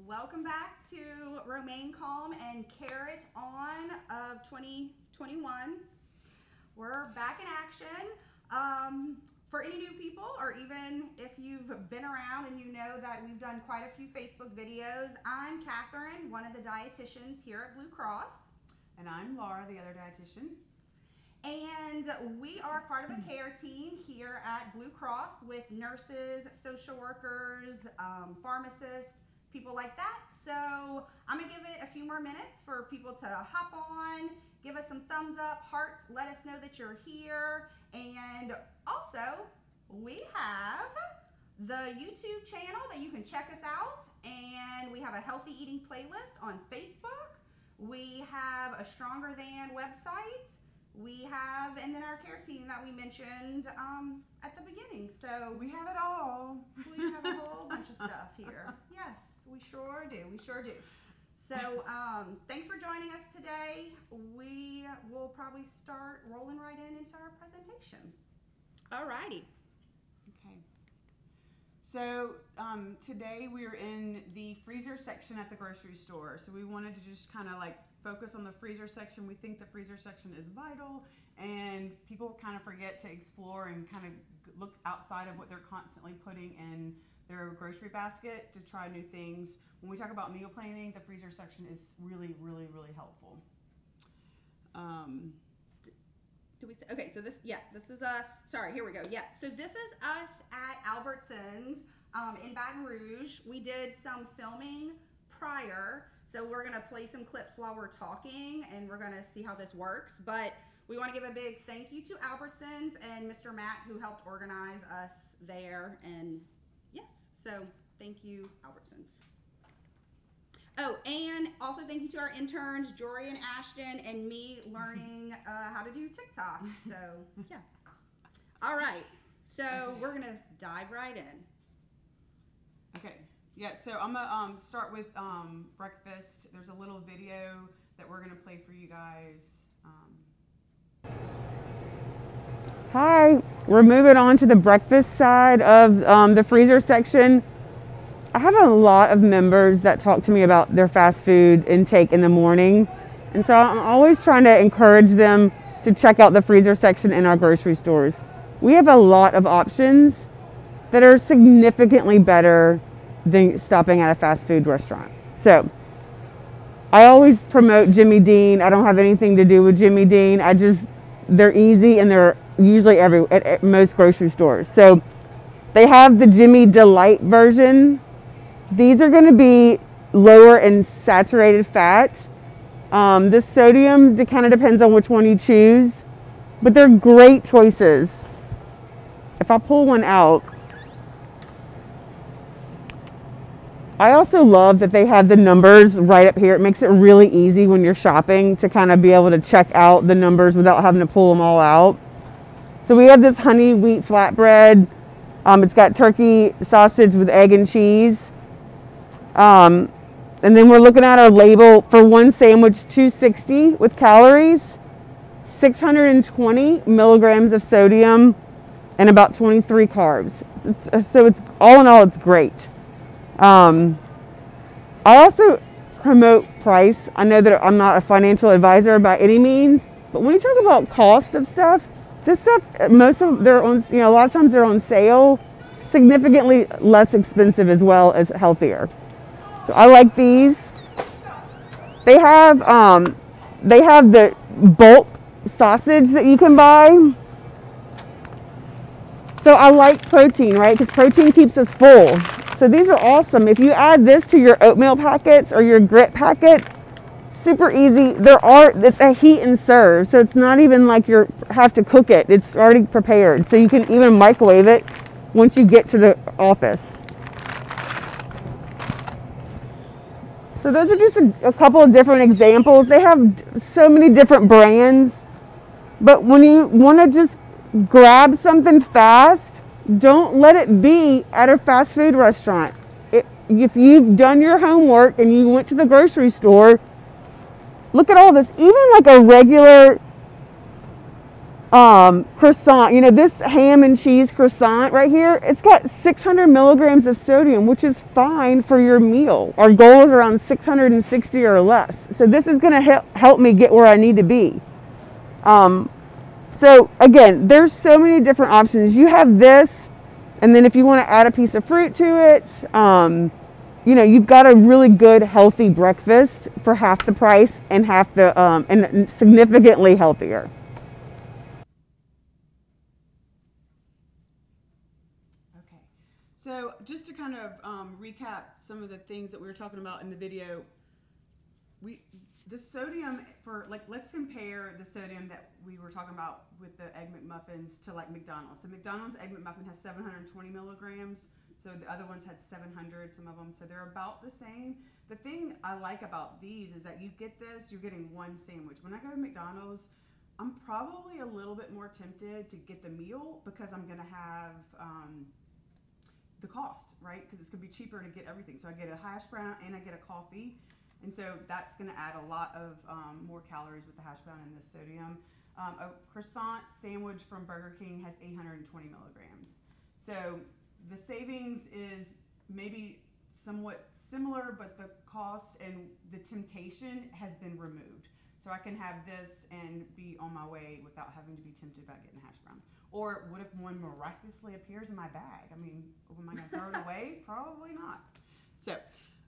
Welcome back to Romaine Calm and Carrot On of 2021. We're back in action. For any new people, or even if you've been around and you know that we've done quite a few Facebook videos, I'm Catherine, one of the dietitians here at Blue Cross. And I'm Laura, the other dietitian. And we are part of a care team here at Blue Cross with nurses, social workers, pharmacists, people like that. So I'm gonna give it a few more minutes for people to hop on, give us some thumbs up, hearts, let us know that you're here. And also, we have the YouTube channel that you can check us out, and we have a healthy eating playlist on Facebook. We have a Stronger Than website. We have, and then our care team that we mentioned at the beginning. So we have it all. We have a whole bunch of stuff here. Yes, we sure do. We sure do. So thanks for joining us today. We will probably start rolling right into our presentation. All righty. Okay. So today we're in the freezer section at the grocery store. So we wanted to just kind of like focus on the freezer section. We think the freezer section is vital, and people kind of forget to explore and kind of look outside of what they're constantly putting in their grocery basket to try new things. When we talk about meal planning, the freezer section is really, really, really helpful. Okay, so this is us. Sorry, here we go. Yeah, so this is us at Albertsons in Baton Rouge. We did some filming prior, so we're gonna play some clips while we're talking, and we're gonna see how this works. But we want to give a big thank you to Albertsons and Mr. Matt, who helped organize us there. And yes, so thank you, Albertsons. Oh, and also thank you to our interns, Jory and Ashton, and me learning how to do TikTok. So, yeah. All right. So we're going to dive right in. Okay. Yeah, so I'm going to start with breakfast. There's a little video that we're going to play for you guys. Hi. We're moving on to the breakfast side of the freezer section. I have a lot of members that talk to me about their fast food intake in the morning, and so I'm always trying to encourage them to check out the freezer section in our grocery stores. We have a lot of options that are significantly better than stopping at a fast food restaurant. So I always promote Jimmy Dean. I don't have anything to do with Jimmy Dean. They're easy, and they're usually at most grocery stores. So they have the Jimmy Delight version. These are going to be lower in saturated fat. The sodium kind of depends on which one you choose, but they're great choices. If I pull one out, I also love that they have the numbers right up here. It makes it really easy when you're shopping to kind of be able to check out the numbers without having to pull them all out. So we have this honey wheat flatbread. It's got turkey sausage with egg and cheese. And then we're looking at our label for one sandwich, 260 with calories, 620 milligrams of sodium, and about 23 carbs. So it's all in all, it's great. I also promote price. I know that I'm not a financial advisor by any means, but when you talk about cost of stuff, this stuff, most of they're on, a lot of times they're on sale, significantly less expensive as well as healthier. So I like these. They have the bulk sausage that you can buy. So I like protein, right? Because protein keeps us full. So these are awesome. If you add this to your oatmeal packets or your grit packet, super easy. It's a heat and serve, so it's not even like you have to cook it. It's already prepared, so you can even microwave it once you get to the office. So those are just a couple of different examples. They have so many different brands, but when you want to just grab something fast, don't let it be at a fast food restaurant. If you've done your homework and you went to the grocery store, look at all this. Even like a regular Croissant, you know, this ham and cheese croissant right here, it's got 600 milligrams of sodium, which is fine for your meal. Our goal is around 660 or less. So this is going to help me get where I need to be. So again, there's so many different options. You have this, and then if you want to add a piece of fruit to it, you know, you've got a really good healthy breakfast for half the price and and significantly healthier. Okay, so just to kind of recap some of the things that we were talking about in the video, the sodium for, like, let's compare the sodium that we were talking about with the Egg McMuffins to like McDonald's. So McDonald's Egg McMuffin has 720 milligrams. So the other ones had 700, some of them. So they're about the same. The thing I like about these is that you get this, you're getting one sandwich. When I go to McDonald's, I'm probably a little bit more tempted to get the meal because I'm gonna have the cost, right? Because it's gonna be cheaper to get everything. So I get a hash brown and I get a coffee. And so that's gonna add a lot of more calories with the hash brown and the sodium. A croissant sandwich from Burger King has 820 milligrams. So the savings is maybe somewhat similar, but the cost and the temptation has been removed. So I can have this and be on my way without having to be tempted about getting a hash brown. Or what if one miraculously appears in my bag? I mean, am I gonna throw it away? Probably not. So,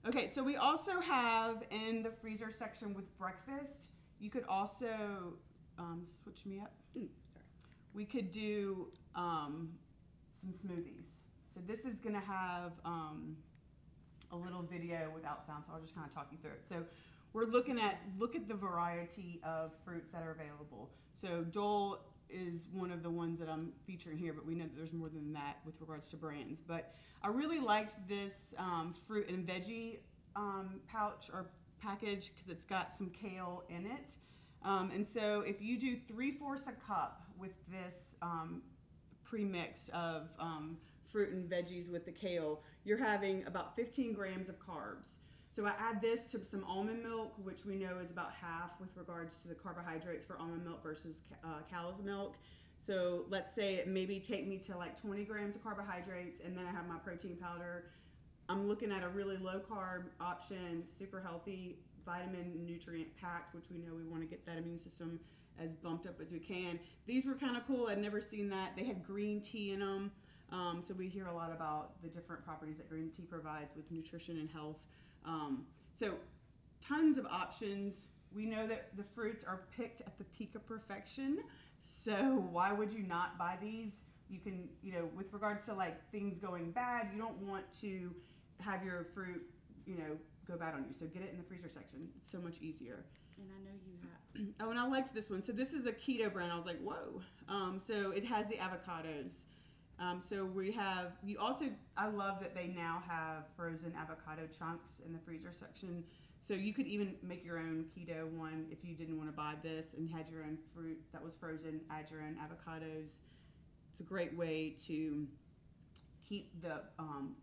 okay, so we also have in the freezer section with breakfast, you could also, switch me up. Sorry. We could do some smoothies. So this is gonna have a little video without sound, so I'll just kind of talk you through it. So we're look at the variety of fruits that are available. So Dole is one of the ones that I'm featuring here, but we know that there's more than that with regards to brands. But I really liked this fruit and veggie pouch or package because it's got some kale in it. And so if you do 3/4 a cup with this pre-mix of fruit and veggies with the kale, you're having about 15 grams of carbs. So I add this to some almond milk, which we know is about half with regards to the carbohydrates for almond milk versus cow's milk. So let's say it maybe take me to like 20 grams of carbohydrates, and then I have my protein powder. I'm looking at a really low carb option, super healthy, vitamin nutrient packed, which we know we want to get that immune system as bumped up as we can. These were kind of cool. I'd never seen that. They had green tea in them. So we hear a lot about the different properties that green tea provides with nutrition and health. So tons of options. We know that the fruits are picked at the peak of perfection. So why would you not buy these? You can, you know, with regards to like things going bad, you don't want to have your fruit, you know, go bad on you. So get it in the freezer section. It's so much easier. And I know you have. Oh, and I liked this one. So this is a keto brand. I was like, whoa. So it has the avocados. So we have, I love that they now have frozen avocado chunks in the freezer section. So you could even make your own keto one if you didn't want to buy this and had your own fruit that was frozen, add your own avocados. It's a great way to keep the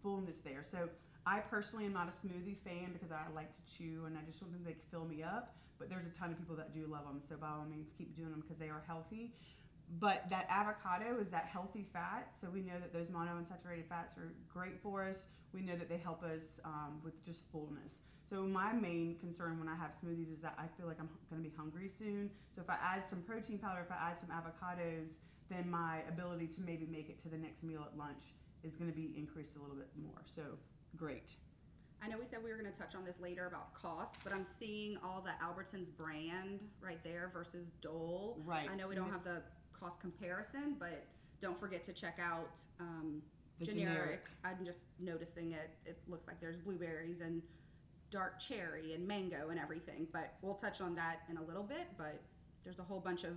fullness there. So I personally am not a smoothie fan because I like to chew and I just don't think they fill me up. But there's a ton of people that do love them. So by all means, keep doing them because they are healthy. But that avocado is that healthy fat, so we know that those monounsaturated fats are great for us. We know that they help us with just fullness. So my main concern when I have smoothies is that I feel like I'm going to be hungry soon. So if I add some protein powder, if I add some avocados, then my ability to maybe make it to the next meal at lunch is going to be increased a little bit more. So great. I know we said we were going to touch on this later about cost, but I'm seeing all the Albertsons brand right there versus Dole. Right. I know we don't have the cost comparison, but don't forget to check out The generic. I'm just noticing it. It looks like there's blueberries and dark cherry and mango and everything, but we'll touch on that in a little bit. But there's a whole bunch of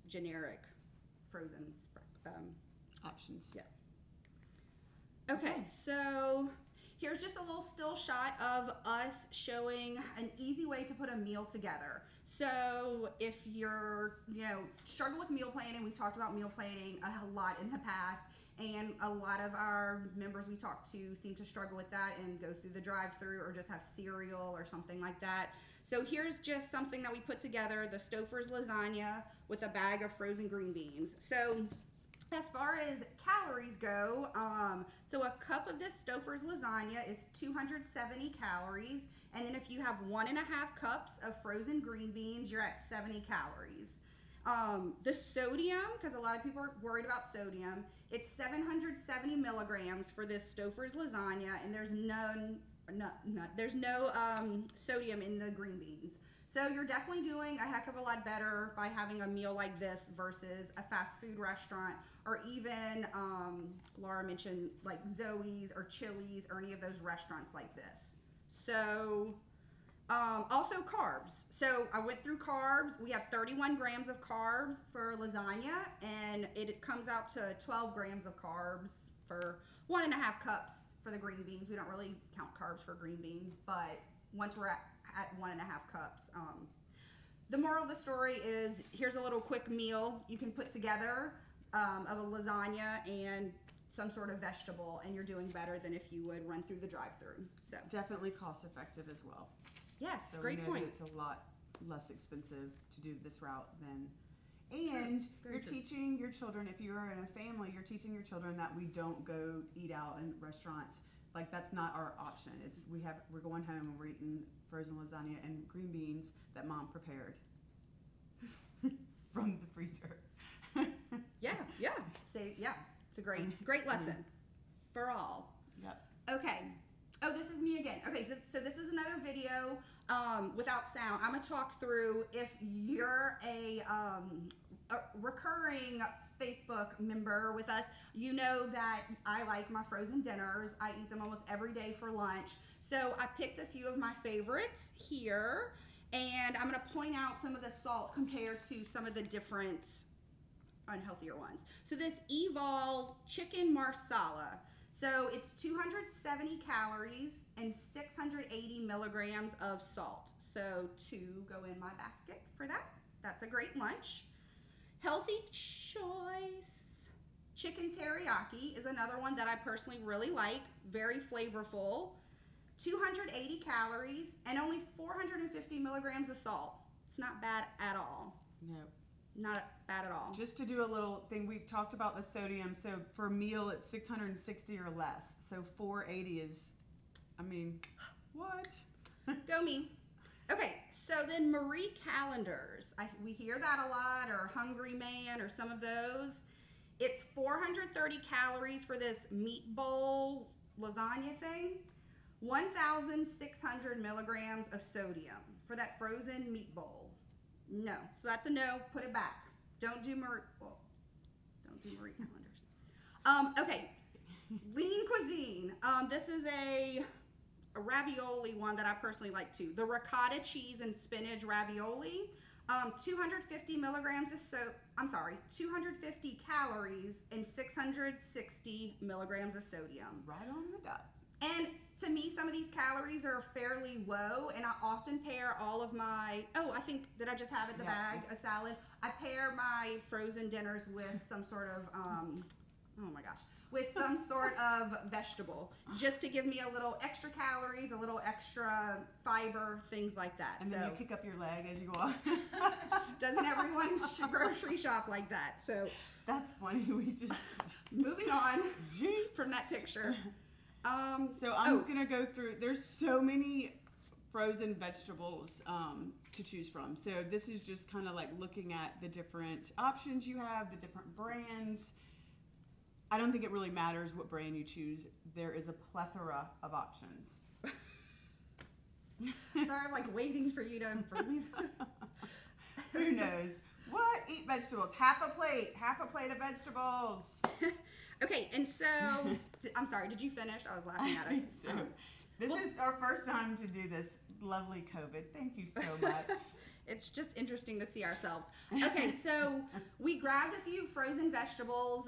generic frozen options. Yeah. Okay, so here's just a little still shot of us showing an easy way to put a meal together. So if you're, struggle with meal planning, we've talked about meal planning a lot in the past, and a lot of our members we talk to seem to struggle with that and go through the drive-through or just have cereal or something like that. So here's just something that we put together, the Stouffer's lasagna with a bag of frozen green beans. So as far as calories go, so a cup of this Stouffer's lasagna is 270 calories. And then if you have 1.5 cups of frozen green beans, you're at 70 calories. The sodium, because a lot of people are worried about sodium, it's 770 milligrams for this Stouffer's lasagna, and there's no sodium in the green beans. So you're definitely doing a heck of a lot better by having a meal like this versus a fast food restaurant, or even Laura mentioned like Zoe's or Chili's or any of those restaurants like this. So also carbs. So I went through carbs. We have 31 grams of carbs for lasagna, and it comes out to 12 grams of carbs for 1.5 cups for the green beans. We don't really count carbs for green beans, but once we're at 1.5 cups. The moral of the story is, here's a little quick meal you can put together of a lasagna and some sort of vegetable, and you're doing better than if you would run through the drive-thru. So definitely cost effective as well. Yes, so great we know point. that it's a lot less expensive to do this route than, and you're teaching your children, if you're in a family, you're teaching your children that we don't go eat out in restaurants. Like, that's not our option. It's we're going home and we're eating frozen lasagna and green beans that mom prepared from the freezer. Yeah. So yeah, it's a great lesson for all. Yep. Okay. Oh, this is me again. Okay, so this is another video without sound. I'm gonna talk through, if you're a recurring Facebook member with us, you know that I like my frozen dinners. I eat them almost every day for lunch. So I picked a few of my favorites here, and I'm gonna point out some of the salt compared to some of the different unhealthier ones. So this Evol chicken Marsala. So it's 270 calories and 680 milligrams of salt. So 2 go in my basket for that. That's a great lunch. Healthy choice. Chicken teriyaki is another one that I personally really like. Very flavorful. 280 calories and only 450 milligrams of salt. It's not bad at all. No. Not bad at all. Just to do a little thing, we've talked about the sodium. So for a meal, it's 660 or less. So 480 is, I mean, what? Go me. Okay, so then Marie Callender's. We hear that a lot, or Hungry Man, or some of those. It's 430 calories for this meatball lasagna thing. 1,600 milligrams of sodium for that frozen meatball. No, so that's a no. Put it back. Don't do Marie Callender's. Okay, Lean Cuisine. This is a ravioli one that I personally like too. The ricotta cheese and spinach ravioli. 250 milligrams of 250 calories and 660 milligrams of sodium. Right on the dot. And to me, some of these calories are fairly low, and I often pair all of my, did I just have it, the bag, a salad? I pair my frozen dinners with some sort of, with some sort of vegetable, just to give me a little extra calories, a little extra fiber, things like that. And then you kick up your leg as you go on. Doesn't everyone grocery shop like that? So that's funny. We just moving on Jinx. From that picture. So I'm gonna go through. There's so many frozen vegetables to choose from. So this is just kind of like looking at the different options you have, the different brands. I don't think it really matters what brand you choose. There is a plethora of options. Sorry, I'm like waiting for you to. Who knows? What? Eat vegetables. Half a plate of vegetables. Okay, and so, I'm sorry, did you finish? I was laughing at us. So, this is our first time to do this lovely COVID. Thank you so much. It's just interesting to see ourselves. Okay, so we grabbed a few frozen vegetables.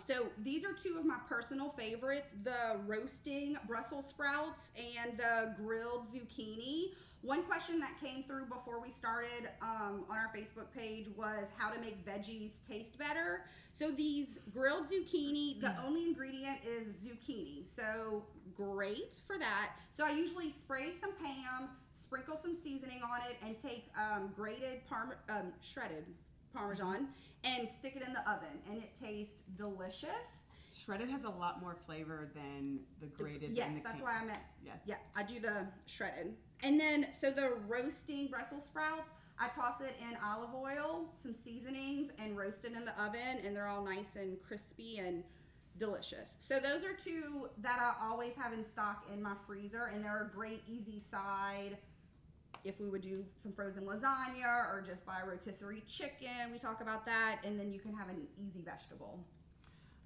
So these are 2 of my personal favorites, the roasting Brussels sprouts and the grilled zucchini. One question that came through before we started on our Facebook page was how to make veggies taste better. So these grilled zucchini, the only ingredient is zucchini. So great for that. So I usually spray some Pam, sprinkle some seasoning on it, and take grated shredded Parmesan and stick it in the oven, and it tastes delicious. Shredded has a lot more flavor than the grated. Yes, that's why I meant. Yeah, I do the shredded. And then, so the roasting Brussels sprouts, I toss it in olive oil, some seasonings, and roast it in the oven, and they're all nice and crispy and delicious. So those are two that I always have in stock in my freezer, and they're a great easy side if we would do some frozen lasagna or just buy a rotisserie chicken. We talk about that, and then you can have an easy vegetable.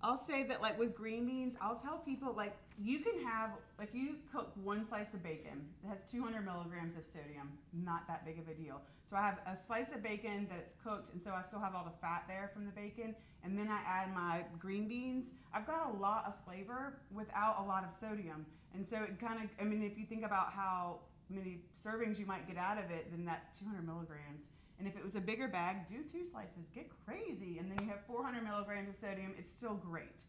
I'll say that, like, with green beans, I'll tell people, like, you can have, like, you cook one slice of bacon that has 200 milligrams of sodium, not that big of a deal. So I have a slice of bacon that it's cooked, and so I still have all the fat there from the bacon, and then I add my green beans. I've got a lot of flavor without a lot of sodium, and so it kind of, I mean, if you think about how many servings you might get out of it, then that 200 milligrams. And if it was a bigger bag, do 2 slices, get crazy, and then you have 400 milligrams of sodium. It's still great.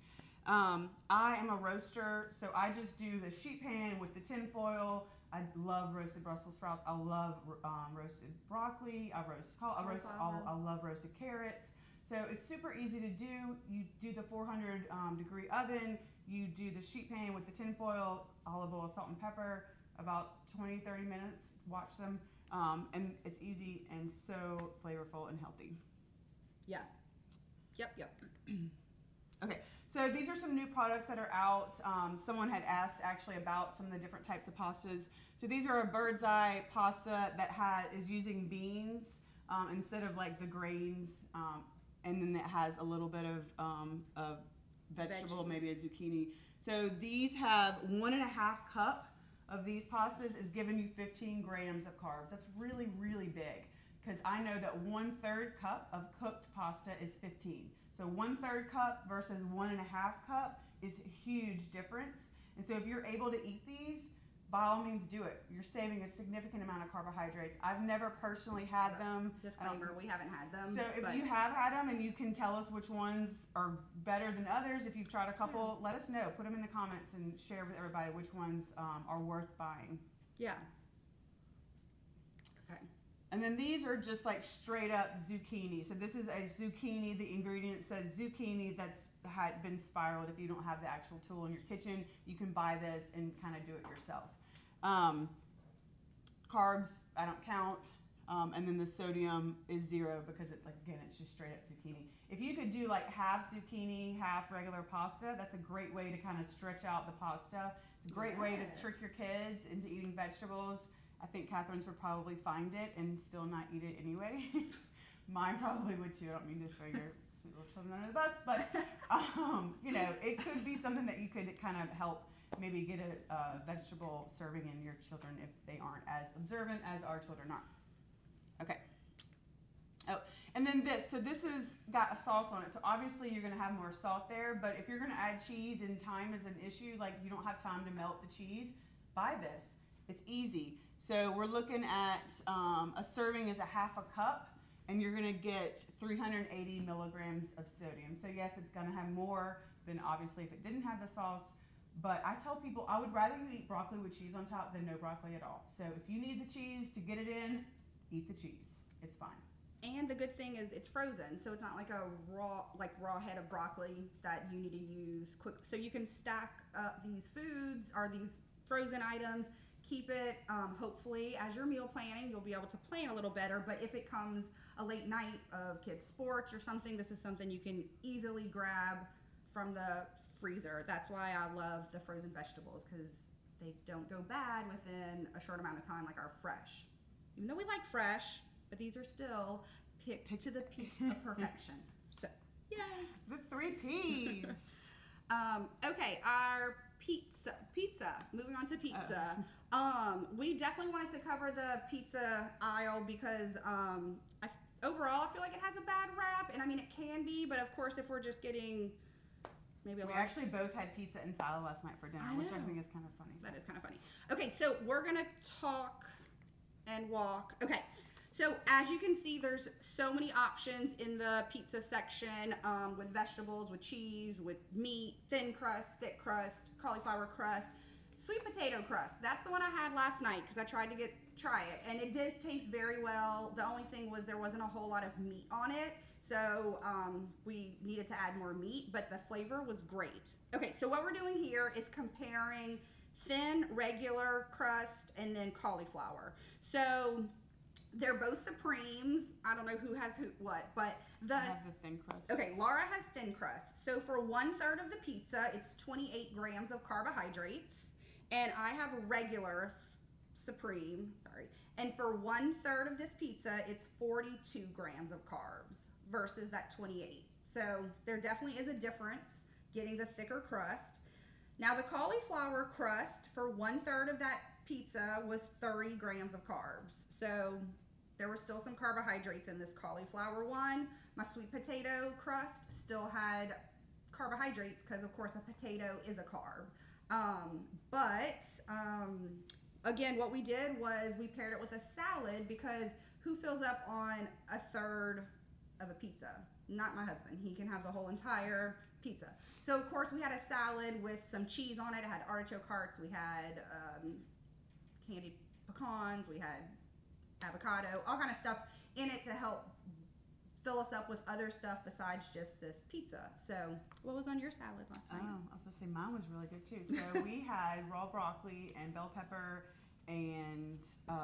I am a roaster, so I just do the sheet pan with the tin foil. I love roasted Brussels sprouts. I love roasted broccoli. I love roasted carrots. So it's super easy to do. You do the 400 degree oven. You do the sheet pan with the tin foil, olive oil, salt, and pepper. About 20-30 minutes. Watch them. And it's easy and so flavorful and healthy. Yeah. Yep. Okay, so these are some new products that are out. Someone had asked actually about some of the different types of pastas. So these are a bird's eye pasta that is using beans instead of like the grains, and then it has a little bit of vegetable, maybe a zucchini. So these have 1.5 cup of these pastas is giving you 15 grams of carbs. That's really, really big, because I know that 1/3 cup of cooked pasta is 15. So 1/3 cup versus 1.5 cup is a huge difference. And so if you're able to eat these, by all means do it. You're saving a significant amount of carbohydrates. I've never personally had them. Disclaimer, we haven't had them. So if you have had them and you can tell us which ones are better than others, if you've tried a couple, let us know. Put them in the comments and share with everybody which ones are worth buying. Yeah. Okay. And then these are just like straight up zucchini. So this is a zucchini. The ingredient says zucchini that's had been spiraled. If you don't have the actual tool in your kitchen, you can buy this and kind of do it yourself. Carbs, I don't count. And then the sodium is 0 because again, it's just straight up zucchini. If you could do like half zucchini, half regular pasta, that's a great way to kind of stretch out the pasta. It's a great way to trick your kids into eating vegetables. I think Catherine's would probably find it and still not eat it anyway. Mine probably would too. I don't mean to throw your sweet little children under the bus, but you know, it could be something that you could kind of help maybe get a vegetable serving in your children if they aren't as observant as our children are. Okay. Oh, and then this. So this has got a sauce on it. So obviously you're going to have more salt there, but if you're going to add cheese and time is an issue, like you don't have time to melt the cheese, buy this. It's easy. So we're looking at a serving is 1/2 cup, and you're going to get 380 milligrams of sodium. So yes, it's going to have more than obviously if it didn't have the sauce. But I tell people I would rather you eat broccoli with cheese on top than no broccoli at all. So if you need the cheese to get it in, eat the cheese. It's fine. And the good thing is it's frozen, so it's not like a raw head of broccoli that you need to use quick. So you can stack up these foods or these frozen items, keep it, hopefully as you're meal planning, you'll be able to plan a little better. But if it comes a late night of kids' sports or something, this is something you can easily grab from the freezer. That's why I love the frozen vegetables, because they don't go bad within a short amount of time like our fresh. Even though we like fresh, but these are still picked to the peak of perfection. So, yay! The 3 Ps. Okay, our pizza. Moving on to pizza. We definitely wanted to cover the pizza aisle because overall I feel like it has a bad rap, and I mean it can be, but of course if we're just getting maybe a We actually both had pizza and salad last night for dinner, which I think is kind of funny. That is kind of funny. Okay, so we're gonna talk and walk. Okay, so as you can see, there's so many options in the pizza section with vegetables, with cheese, with meat, thin crust, thick crust, cauliflower crust, sweet potato crust. That's the one I had last night because I tried to get try it, and it did taste very well. The only thing was there wasn't a whole lot of meat on it, so we needed to add more meat, but the flavor was great. Okay, so what we're doing here is comparing thin, regular crust, and then cauliflower. So they're both Supremes. I don't know who has what, but I have the thin crust. Okay, Laura has thin crust. So for 1/3 of the pizza, it's 28 grams of carbohydrates, and I have a regular Supreme, sorry. And for 1/3 of this pizza, it's 42 grams of carbs versus that 28. So there definitely is a difference getting the thicker crust. Now the cauliflower crust for 1/3 of that pizza was 30 grams of carbs. So there were still some carbohydrates in this cauliflower one. My sweet potato crust still had carbohydrates because of course a potato is a carb. Again, what we did was we paired it with a salad because who fills up on 1/3 of a pizza? Not my husband. He can have the whole entire pizza. So of course we had a salad with some cheese on it. It had artichoke hearts, we had candied pecans, we had avocado, all kind of stuff in it to help fill us up with other stuff besides just this pizza. So what was on your salad last night? Oh, I was going to say mine was really good too. So we had raw broccoli and bell pepper and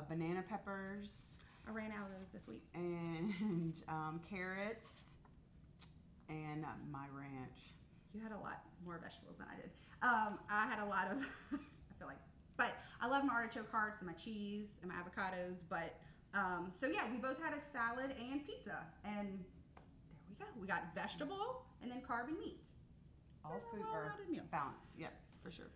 banana peppers. I ran out of those this week. And carrots and my ranch. You had a lot more vegetables than I did. I had a lot of, I feel like, but I love my artichoke hearts and my cheese and my avocados. But so yeah, we both had a salad and pizza, and there we go. We got vegetable and then carb and meat. All food are balanced. Yeah, for sure.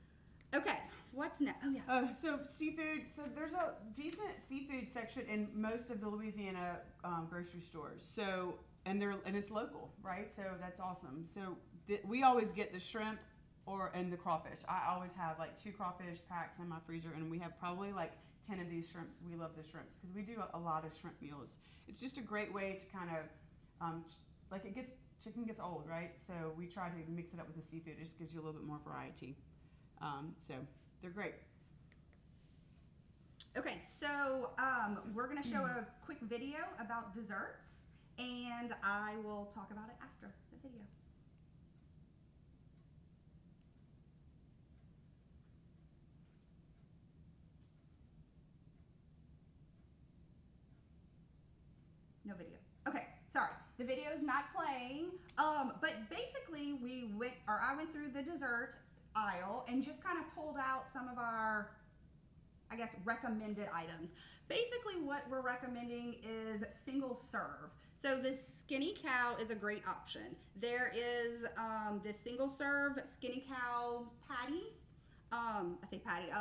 Okay, what's next? Oh yeah. So seafood. So there's a decent seafood section in most of the Louisiana grocery stores. So and it's local, right? So that's awesome. So we always get the shrimp and the crawfish. I always have like 2 crawfish packs in my freezer, and we have probably like 10 of these shrimps. We love the shrimps because we do a lot of shrimp meals. It's just a great way to kind of chicken gets old, right? So we try to mix it up with the seafood. It just gives you a little bit more variety. So they're great. Okay, so we're gonna show a quick video about desserts, and I will talk about it after the video. No video. Okay, sorry. The video is not playing. But basically I went through the dessert aisle and just kind of pulled out some of our, I guess, recommended items. Basically what we're recommending is single serve. So this Skinny Cow is a great option. There is this single serve Skinny Cow patty. I say patty,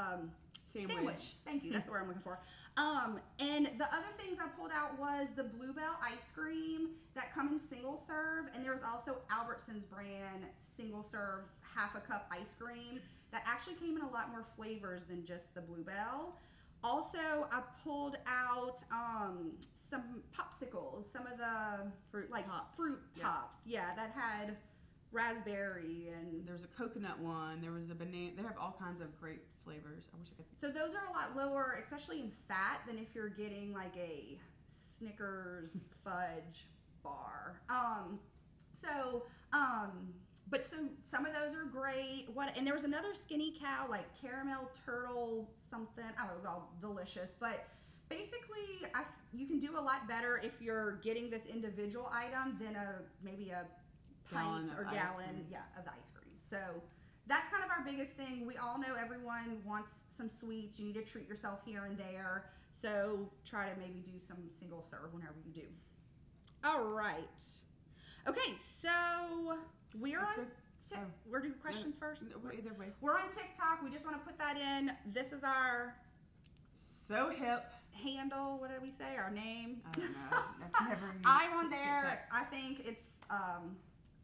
sandwich. Thank you, that's the word I'm looking for. And the other things I pulled out was the Bluebell Ice Cream that come in single serve, and there's also Albertsons brand single serve half a cup ice cream that actually came in a lot more flavors than just the Bluebell. Also, I pulled out some popsicles, some of the fruit pops, yeah, that had raspberry, and there's a coconut one, there was a banana. They have all kinds of great flavors. I wish I could. So those are a lot lower, especially in fat, than if you're getting like a Snickers fudge bar. But some of those are great. And there was another Skinny Cow, like caramel turtle something. Oh, it was all delicious. But basically, you can do a lot better if you're getting this individual item than maybe a pint or gallon, of the ice cream. So that's kind of our biggest thing. We all know everyone wants some sweets. You need to treat yourself here and there. So try to maybe do some single serve whenever you do. All right. Okay, so we're doing questions first? Either way. We're on TikTok. We just want to put that in. This is our So hip handle. What did we say? Our name? I don't know. I've never used I'm on there. TikTok. I think it's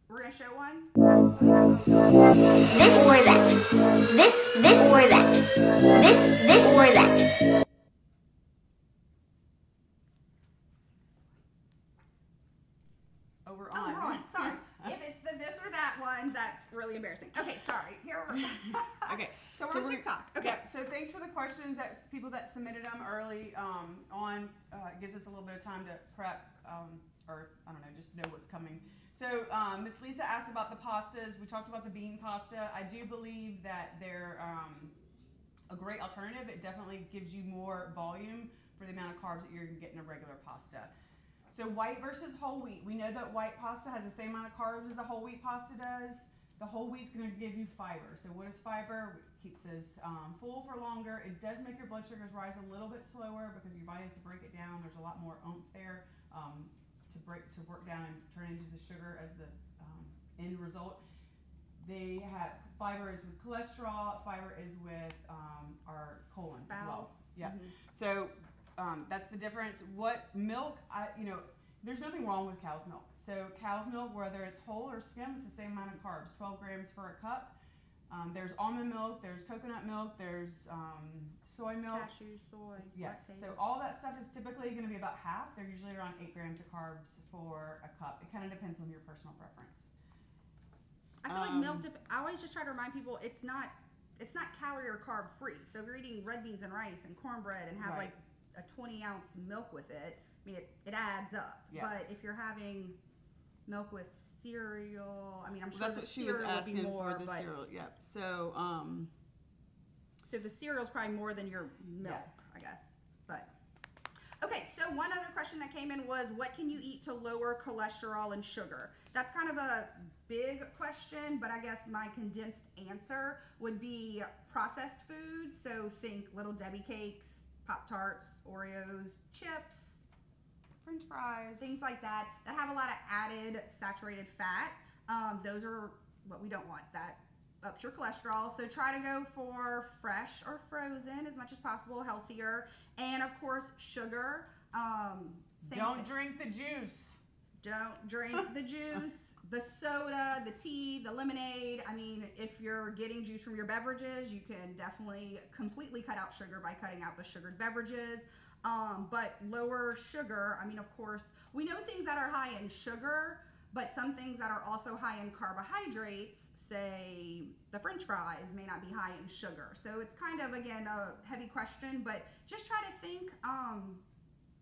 we're gonna show one. This or that. This or that. This or that. Oh, we're Oh, on. we're on. Sorry. If it's the this or that one, that's really embarrassing. Okay, sorry. Here we're Okay. So we're on TikTok. Okay. Yeah, so thanks for the questions. That's people that submitted them early it gives us a little bit of time to prep or I don't know, just know what's coming. So Miss Lisa asked about the pastas. We talked about the bean pasta. I do believe that they're a great alternative. It definitely gives you more volume for the amount of carbs that you're going to get in a regular pasta. So white versus whole wheat. We know that white pasta has the same amount of carbs as a whole wheat pasta does. The whole wheat's going to give you fiber. So what is fiber? It keeps us full for longer. It does make your blood sugars rise a little bit slower because your body has to break it down. There's a lot more oomph there to work down and turn into the sugar as the end result. They have fiber is with cholesterol. Fiber is with our colon as well. Yeah. So that's the difference. What milk? There's nothing wrong with cow's milk. So cow's milk, whether it's whole or skim, it's the same amount of carbs, 12 grams for a cup. There's almond milk, there's coconut milk, there's soy milk. Cashew, soy. Yes, so all that stuff is typically going to be about half. They're usually around 8 grams of carbs for a cup. It kind of depends on your personal preference. I feel like milk, I always just try to remind people it's not calorie or carb free. So if you're eating red beans and rice and cornbread and have like a 20-ounce milk with it, I mean, it adds up. Yeah. But if you're having milk with cereal, I mean, I'm sure that's what she was asking for the cereal. Yep. So, so the cereal's probably more than your milk, I guess. But okay, so one other question that came in was, what can you eat to lower cholesterol and sugar? That's kind of a big question, but I guess my condensed answer would be processed foods. So think Little Debbie cakes, Pop-Tarts, Oreos, chips, French fries, things like that have a lot of added saturated fat. Those are what we don't want. That ups your cholesterol. So try to go for fresh or frozen as much as possible, healthier. And of course, sugar. Don't drink the juice. Don't drink the juice, the soda, the tea, the lemonade. I mean, if you're getting juice from your beverages, you can definitely completely cut out sugar by cutting out the sugared beverages. But lower sugar, I mean, of course, we know things that are high in sugar, but some things that are also high in carbohydrates, say the French fries, may not be high in sugar. So it's kind of, again, a heavy question, but just try to think,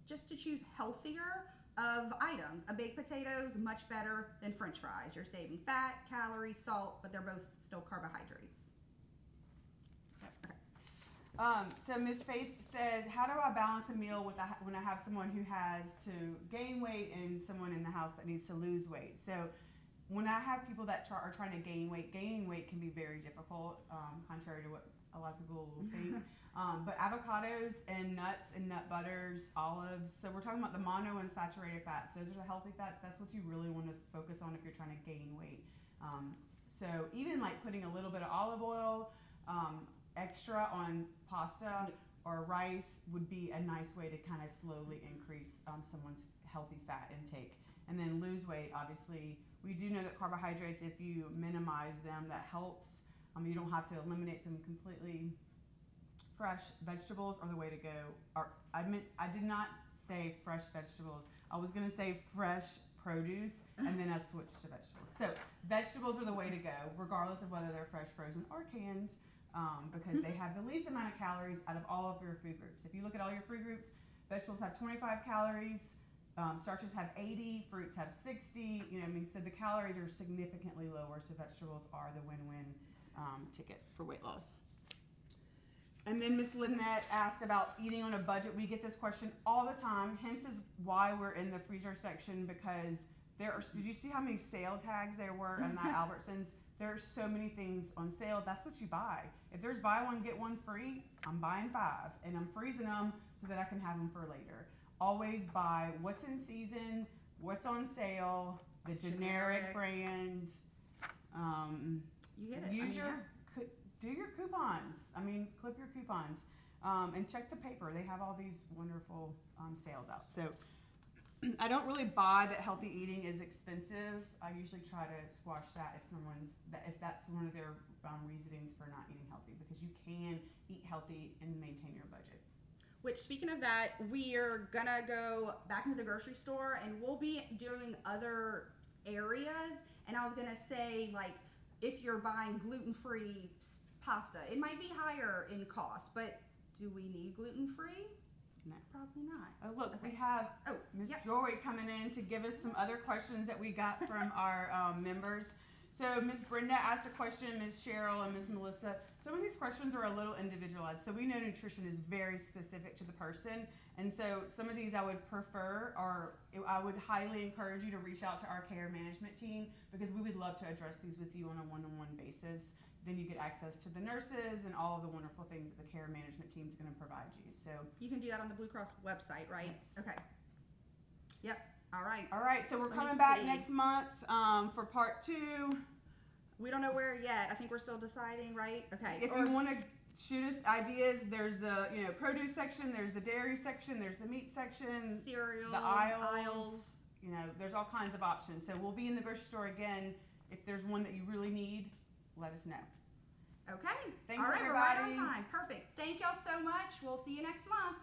just to choose healthier of items. A baked potato is much better than French fries. You're saving fat, calories, salt, but they're both still carbohydrates. So Ms. Faith says, how do I balance a meal when I have someone who has to gain weight and someone in the house that needs to lose weight? So when I have people that are trying to gain weight can be very difficult, contrary to what a lot of people think. But avocados and nuts and nut butters, olives, so we're talking about the monounsaturated fats. Those are the healthy fats. That's what you really want to focus on if you're trying to gain weight. So even like putting a little bit of olive oil, extra on pasta or rice would be a nice way to kind of slowly increase someone's healthy fat intake. And then lose weight, obviously, we do know that carbohydrates, if you minimize them, that helps. You don't have to eliminate them completely. Fresh vegetables are the way to go. I did not say fresh vegetables. I was going to say fresh produce, and then I switched to vegetables. So vegetables are the way to go, regardless of whether they're fresh, frozen, or canned. Because they have the least amount of calories out of all of your food groups. If you look at all your food groups, vegetables have 25 calories, starches have 80, fruits have 60. So the calories are significantly lower. So vegetables are the win-win ticket for weight loss. And then Miss Lynette asked about eating on a budget. We get this question all the time. Hence is why we're in the freezer section, because did you see how many sale tags there were in that Albertsons? There are so many things on sale. That's what you buy. If there's buy one, get one free, I'm buying 5. And I'm freezing them so that I can have them for later. Always buy what's in season, what's on sale, the generic brand. You get it. Do your coupons. Clip your coupons. And check the paper. They have all these wonderful sales out. So I don't really buy that healthy eating is expensive. I usually try to squash that if that's one of their reasonings for not eating healthy, because you can eat healthy and maintain your budget. Which, speaking of that, we're gonna go back into the grocery store and we'll be doing other areas. And I was gonna say, like, if you're buying gluten-free pasta. It might be higher in cost, but do we need gluten-free? No. Probably not. Oh, look, Okay. we have Oh, Ms. yep. Joy coming in to give us some other questions that we got from our members. So Ms. Brenda asked a question, Ms. Cheryl and Ms. Melissa. Some of these questions are a little individualized. So we know nutrition is very specific to the person. And so some of these I would prefer, or I would highly encourage you to reach out to our care management team, because we would love to address these with you on a one-on-one basis. Then you get access to the nurses and all of the wonderful things that the care management team is going to provide you. So You can do that on the Blue Cross website, right? Yes. Okay. Yep. All right. all right, so we're Let me coming back see. next month for part 2. We don't know where yet. I think we're still deciding, right? Okay. If you want to shoot us ideas, there's the produce section, there's the dairy section, there's the meat section, cereal, the aisles. There's all kinds of options. So we'll be in the grocery store again. If there's one that you really need, let us know. Okay. Thanks, All right, we're right on everybody. time. Perfect. Thank y'all so much. We'll see you next month.